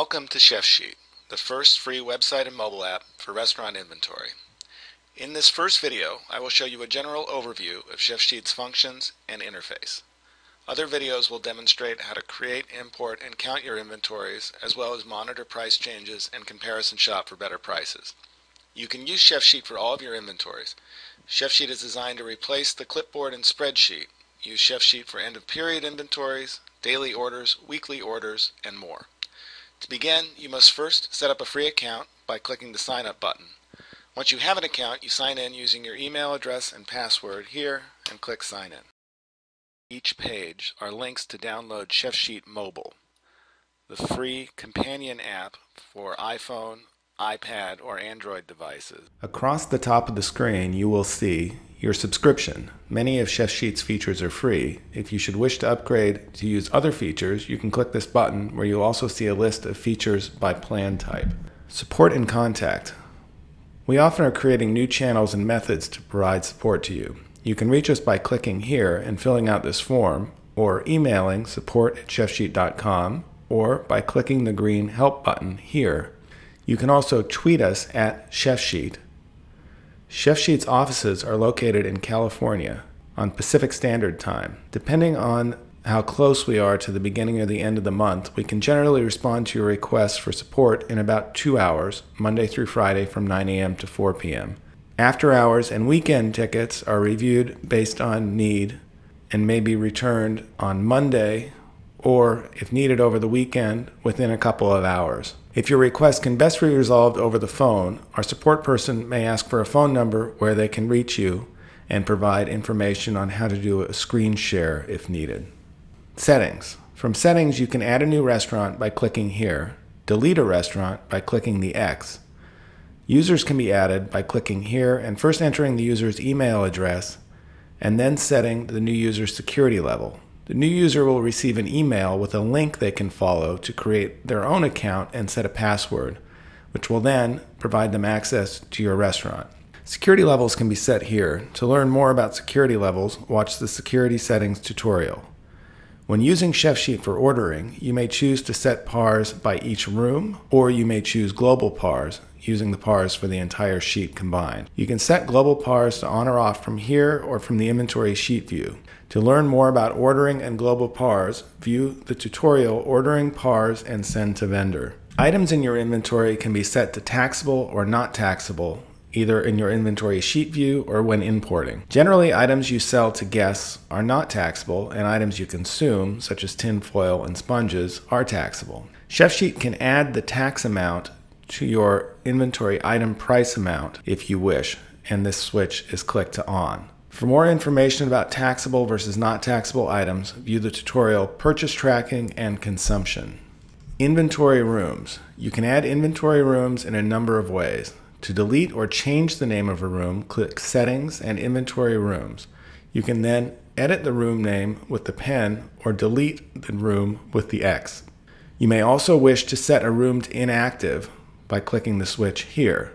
Welcome to Chefsheet, the first free website and mobile app for restaurant inventory. In this first video, I will show you a general overview of Chefsheet's functions and interface. Other videos will demonstrate how to create, import, and count your inventories, as well as monitor price changes and comparison shop for better prices. You can use Chefsheet for all of your inventories. Chefsheet is designed to replace the clipboard and spreadsheet. Use Chefsheet for end-of-period inventories, daily orders, weekly orders, and more. To begin, you must first set up a free account by clicking the Sign Up button. Once you have an account, you sign in using your email address and password here and click Sign In. Each page are links to download Chefsheet Mobile, the free companion app for iPhone, iPad, or Android devices. Across the top of the screen, you will see your subscription. Many of Chefsheet's features are free. If you should wish to upgrade to use other features, you can click this button where you'll also see a list of features by plan type. Support and contact. We often are creating new channels and methods to provide support to you. You can reach us by clicking here and filling out this form, or emailing support@chefsheet.com, or by clicking the green Help button here. You can also tweet us at Chefsheet. Chefsheet's offices are located in California on Pacific Standard Time. Depending on how close we are to the beginning or the end of the month, we can generally respond to your requests for support in about 2 hours, Monday through Friday from 9 a.m. to 4 p.m. After hours and weekend tickets are reviewed based on need and may be returned on Monday or, if needed over the weekend, within a couple of hours. If your request can best be resolved over the phone, our support person may ask for a phone number where they can reach you and provide information on how to do a screen share if needed. Settings. From settings, you can add a new restaurant by clicking here, delete a restaurant by clicking the X. Users can be added by clicking here and first entering the user's email address and then setting the new user's security level. The new user will receive an email with a link they can follow to create their own account and set a password, which will then provide them access to your restaurant. Security levels can be set here. To learn more about security levels, watch the Security Settings tutorial. When using Chefsheet for ordering, you may choose to set PARs by each room, or you may choose global PARs, using the PARs for the entire sheet combined. You can set global PARs to on or off from here or from the inventory sheet view. To learn more about ordering and global PARs, view the tutorial Ordering PARs and Send to Vendor. Items in your inventory can be set to taxable or not taxable, either in your inventory sheet view or when importing. Generally, items you sell to guests are not taxable, and items you consume, such as tin foil and sponges, are taxable. Chefsheet can add the tax amount to your inventory item price amount if you wish, and this switch is clicked to on. For more information about taxable versus not taxable items, view the tutorial Purchase Tracking and Consumption. Inventory rooms. You can add inventory rooms in a number of ways. To delete or change the name of a room, click Settings and Inventory Rooms. You can then edit the room name with the pen or delete the room with the X. You may also wish to set a room to inactive by clicking the switch here.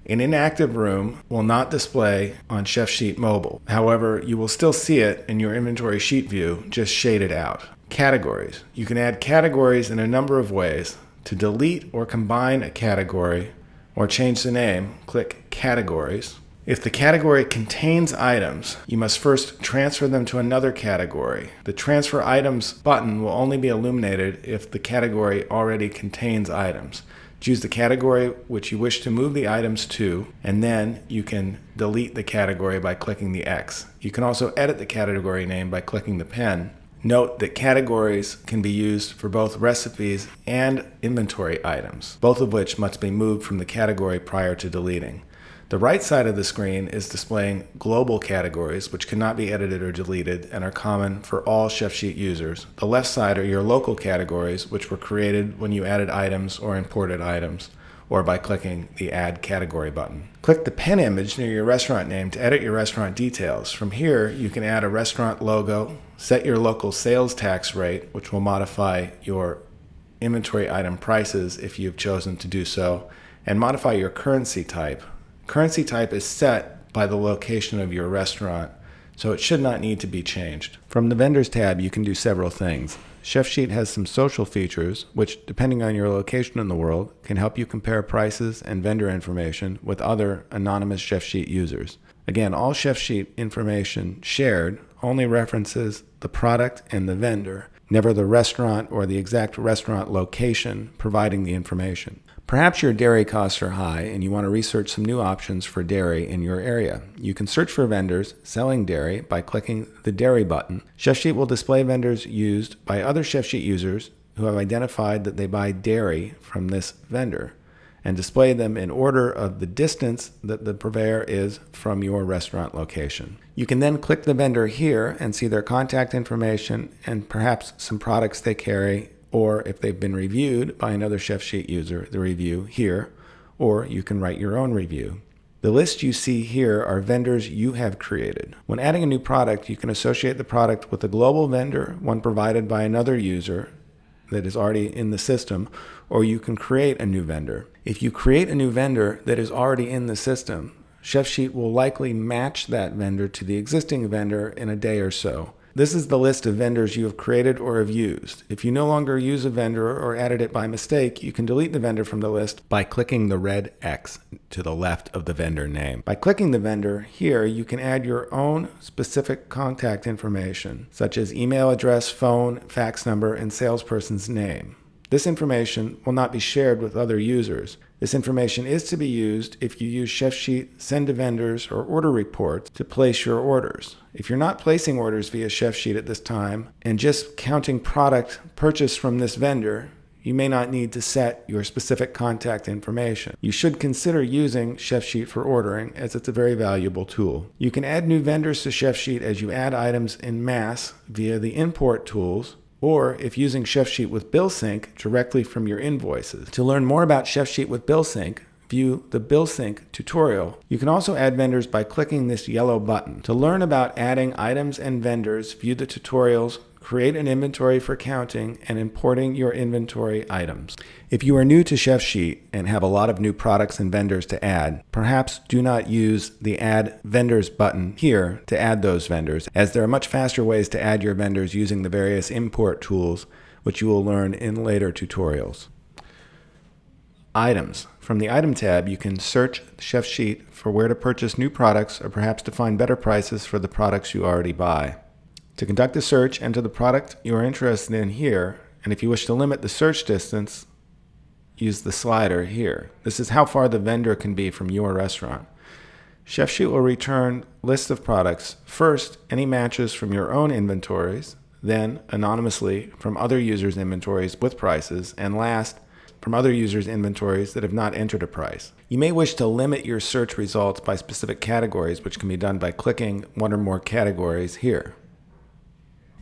An inactive room will not display on Chefsheet Mobile. However, you will still see it in your inventory sheet view, just shaded out. Categories. You can add categories in a number of ways. To delete or combine a category or change the name, click Categories. If the category contains items, you must first transfer them to another category. The Transfer Items button will only be illuminated if the category already contains items. Choose the category which you wish to move the items to, and then you can delete the category by clicking the X. You can also edit the category name by clicking the pen. Note that categories can be used for both recipes and inventory items, both of which must be moved from the category prior to deleting. The right side of the screen is displaying global categories, which cannot be edited or deleted and are common for all Chefsheet users. The left side are your local categories, which were created when you added items or imported items, or by clicking the Add Category button. Click the pen image near your restaurant name to edit your restaurant details. From here, you can add a restaurant logo, set your local sales tax rate, which will modify your inventory item prices if you've chosen to do so, and modify your currency type. Currency type is set by the location of your restaurant, so it should not need to be changed. From the Vendors tab, you can do several things. Chefsheet has some social features, which, depending on your location in the world, can help you compare prices and vendor information with other anonymous Chefsheet users. Again, all Chefsheet information shared only references the product and the vendor, never the restaurant or the exact restaurant location providing the information. Perhaps your dairy costs are high and you want to research some new options for dairy in your area. You can search for vendors selling dairy by clicking the dairy button. Chefsheet will display vendors used by other Chefsheet users who have identified that they buy dairy from this vendor, and display them in order of the distance that the purveyor is from your restaurant location. You can then click the vendor here and see their contact information and perhaps some products they carry, or if they've been reviewed by another Chefsheet user, the review here, or you can write your own review. The list you see here are vendors you have created. When adding a new product, you can associate the product with a global vendor, one provided by another user that is already in the system, or you can create a new vendor. If you create a new vendor that is already in the system, Chefsheet will likely match that vendor to the existing vendor in a day or so. This is the list of vendors you have created or have used. If you no longer use a vendor or added it by mistake, you can delete the vendor from the list by clicking the red X to the left of the vendor name. By clicking the vendor here, you can add your own specific contact information, such as email address, phone, fax number, and salesperson's name. This information will not be shared with other users. This information is to be used if you use Chefsheet Send to Vendors or Order Reports to place your orders. If you're not placing orders via Chefsheet at this time and just counting product purchased from this vendor, you may not need to set your specific contact information. You should consider using Chefsheet for ordering, as it's a very valuable tool. You can add new vendors to Chefsheet as you add items in mass via the import tools, or if using Chefsheet with BillSync directly from your invoices. To learn more about Chefsheet with BillSync, view the BillSync tutorial. You can also add vendors by clicking this yellow button. To learn about adding items and vendors, view the tutorials, create an inventory for counting, and importing your inventory items. If you are new to Chefsheet and have a lot of new products and vendors to add, perhaps do not use the Add Vendors button here to add those vendors, as there are much faster ways to add your vendors using the various import tools, which you will learn in later tutorials. Items. From the Item tab, you can search Chefsheet for where to purchase new products or perhaps to find better prices for the products you already buy. To conduct a search, enter the product you are interested in here, and if you wish to limit the search distance, use the slider here. This is how far the vendor can be from your restaurant. Chefsheet will return lists of products. First, any matches from your own inventories, then anonymously from other users' inventories with prices, and last, from other users' inventories that have not entered a price. You may wish to limit your search results by specific categories, which can be done by clicking one or more categories here.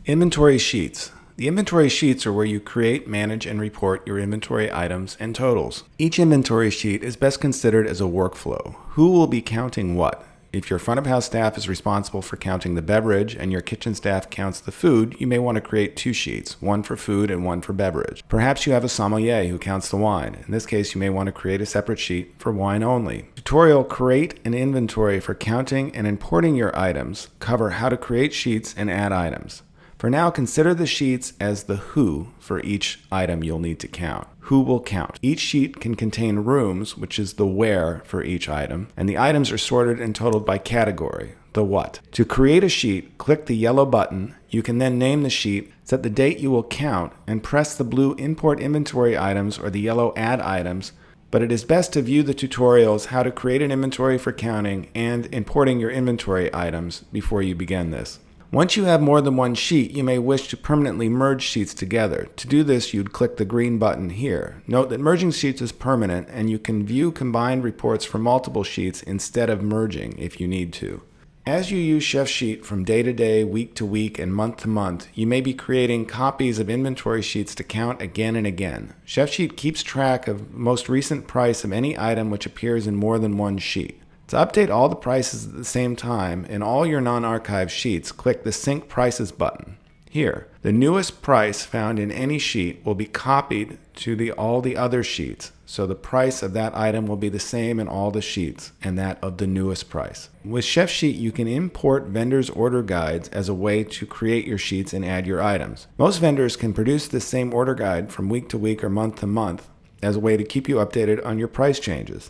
Inventory sheets. The inventory sheets are where you create, manage, and report your inventory items and totals. Each inventory sheet is best considered as a workflow. Who will be counting what? If your front of house staff is responsible for counting the beverage and your kitchen staff counts the food, you may want to create two sheets, one for food and one for beverage. Perhaps you have a sommelier who counts the wine. In this case, you may want to create a separate sheet for wine only. Tutorial Create an Inventory for Counting and Importing Your Items cover how to create sheets and add items. For now, consider the sheets as the who for each item you'll need to count. Who will count? Each sheet can contain rooms, which is the where for each item, and the items are sorted and totaled by category, the what. To create a sheet, click the yellow button. You can then name the sheet, set the date you will count, and press the blue Import Inventory Items or the yellow Add Items, but it is best to view the tutorials how to create an inventory for counting and importing your inventory items before you begin this. Once you have more than one sheet, you may wish to permanently merge sheets together. To do this, you'd click the green button here. Note that merging sheets is permanent, and you can view combined reports for multiple sheets instead of merging if you need to. As you use Chefsheet from day to day, week to week, and month to month, you may be creating copies of inventory sheets to count again and again. Chefsheet keeps track of most recent price of any item which appears in more than one sheet. To update all the prices at the same time in all your non-archived sheets, click the Sync Prices button. here. The newest price found in any sheet will be copied to all the other sheets, so the price of that item will be the same in all the sheets and that of the newest price. With Chefsheet, you can import vendors' order guides as a way to create your sheets and add your items. Most vendors can produce the same order guide from week to week or month to month as a way to keep you updated on your price changes.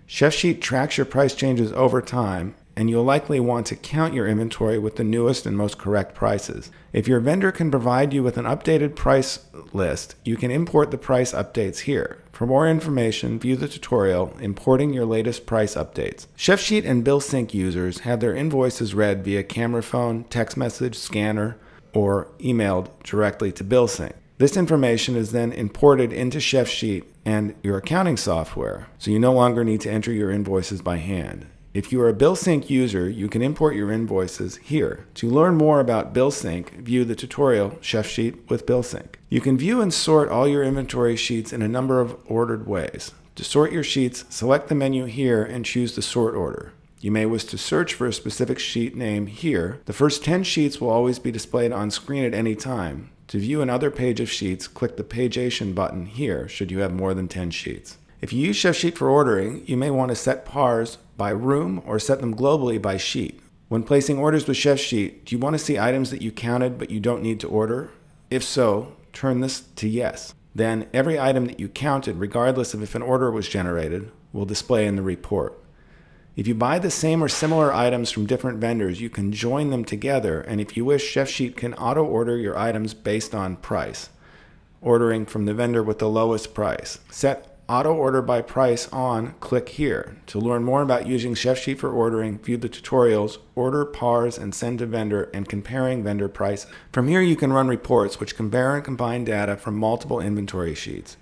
Chefsheet tracks your price changes over time, and you'll likely want to count your inventory with the newest and most correct prices. If your vendor can provide you with an updated price list, you can import the price updates here. For more information, view the tutorial importing your latest price updates. Chefsheet and BillSync users have their invoices read via camera phone, text message, scanner, or emailed directly to BillSync. This information is then imported into Chefsheet and your accounting software, so you no longer need to enter your invoices by hand. If you are a BillSync user, you can import your invoices here. To learn more about BillSync, view the tutorial Chefsheet with BillSync. You can view and sort all your inventory sheets in a number of ordered ways. To sort your sheets, select the menu here and choose the sort order. You may wish to search for a specific sheet name here. The first 10 sheets will always be displayed on screen at any time. To view another page of sheets, click the Pageation button here should you have more than 10 sheets. If you use Chefsheet for ordering, you may want to set PARs by room or set them globally by sheet. When placing orders with Chefsheet, do you want to see items that you counted but you don't need to order? If so, turn this to yes. Then every item that you counted, regardless of if an order was generated, will display in the report. If you buy the same or similar items from different vendors, you can join them together, and if you wish, Chefsheet can auto-order your items based on price, ordering from the vendor with the lowest price. Set Auto Order by Price on, click here. To learn more about using Chefsheet for ordering, view the tutorials, order, PARs, and send to vendor, and comparing vendor prices. From here you can run reports which compare and combine data from multiple inventory sheets.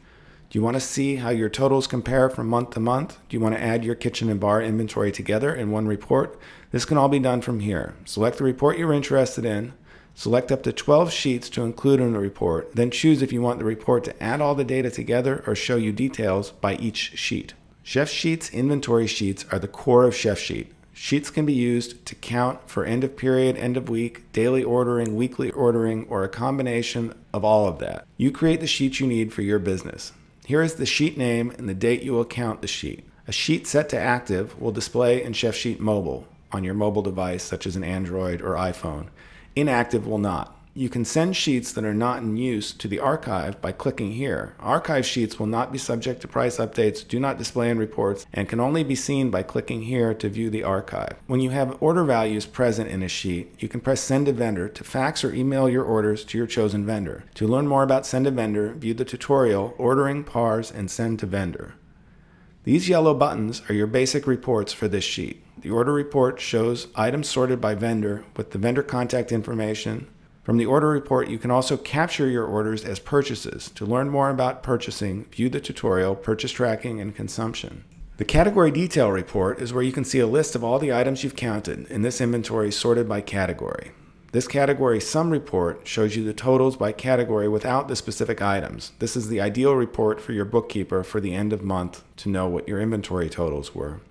Do you want to see how your totals compare from month to month? Do you want to add your kitchen and bar inventory together in one report? This can all be done from here. Select the report you're interested in. Select up to 12 sheets to include in the report, then choose if you want the report to add all the data together or show you details by each sheet. Chefsheet's inventory sheets are the core of Chefsheet. Sheets can be used to count for end of period, end of week, daily ordering, weekly ordering, or a combination of all of that. You create the sheets you need for your business. Here is the sheet name and the date you will count the sheet. A sheet set to active will display in Chefsheet Mobile on your mobile device such as an Android or iPhone. Inactive will not. You can send sheets that are not in use to the archive by clicking here. Archive sheets will not be subject to price updates, do not display in reports, and can only be seen by clicking here to view the archive. When you have order values present in a sheet, you can press Send to Vendor to fax or email your orders to your chosen vendor. To learn more about Send to Vendor, view the tutorial Ordering, PARs, and Send to Vendor. These yellow buttons are your basic reports for this sheet. The order report shows items sorted by vendor with the vendor contact information. From the order report, you can also capture your orders as purchases. To learn more about purchasing, view the tutorial Purchase Tracking and Consumption. The Category Detail Report is where you can see a list of all the items you've counted in this inventory sorted by category. This category sum report shows you the totals by category without the specific items. This is the ideal report for your bookkeeper for the end of month to know what your inventory totals were.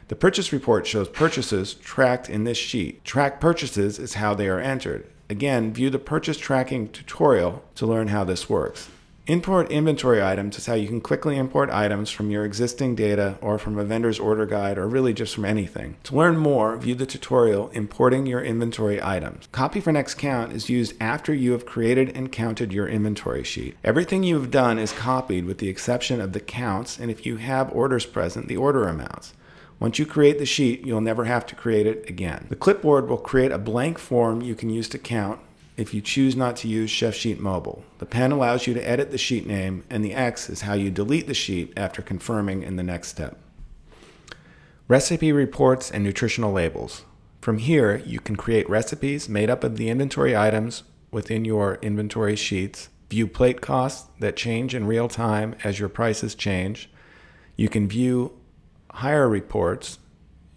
The purchase report shows purchases tracked in this sheet. Track purchases is how they are entered. Again, view the purchase tracking tutorial to learn how this works. Import inventory items is how you can quickly import items from your existing data or from a vendor's order guide or really just from anything. To learn more, view the tutorial Importing Your Inventory Items. Copy for next count is used after you have created and counted your inventory sheet. Everything you have done is copied with the exception of the counts, and if you have orders present, the order amounts. Once you create the sheet, you'll never have to create it again. The clipboard will create a blank form you can use to count if you choose not to use Chefsheet Mobile. The pen allows you to edit the sheet name, and the X is how you delete the sheet after confirming in the next step. Recipe reports and nutritional labels. From here, you can create recipes made up of the inventory items within your inventory sheets, view plate costs that change in real time as your prices change. You can view hire reports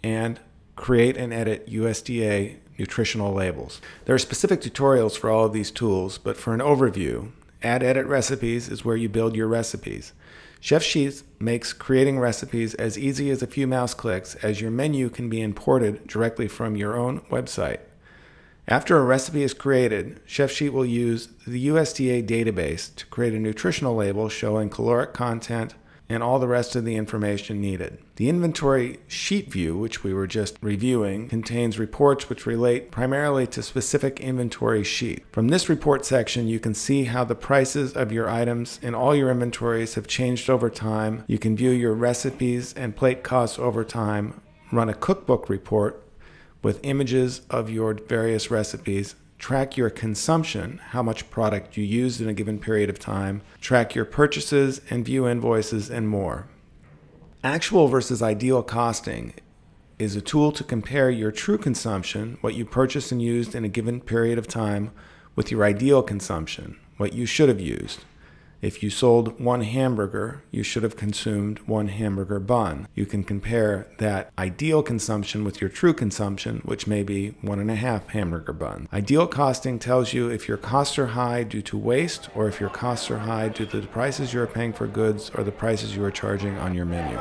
and create and edit USDA nutritional labels. There are specific tutorials for all of these tools, but for an overview, Add Edit Recipes is where you build your recipes. Chefsheet makes creating recipes as easy as a few mouse clicks, as your menu can be imported directly from your own website. After a recipe is created, Chefsheet will use the USDA database to create a nutritional label showing caloric content and all the rest of the information needed. The inventory sheet view, which we were just reviewing, contains reports which relate primarily to specific inventory sheet. From this report section, you can see how the prices of your items in all your inventories have changed over time. You can view your recipes and plate costs over time, run a cookbook report with images of your various recipes, track your consumption, how much product you used in a given period of time, track your purchases and view invoices, and more. Actual versus ideal costing is a tool to compare your true consumption, what you purchased and used in a given period of time, with your ideal consumption, what you should have used. If you sold one hamburger, you should have consumed one hamburger bun. You can compare that ideal consumption with your true consumption, which may be 1.5 hamburger buns. Ideal costing tells you if your costs are high due to waste or if your costs are high due to the prices you are paying for goods or the prices you are charging on your menu.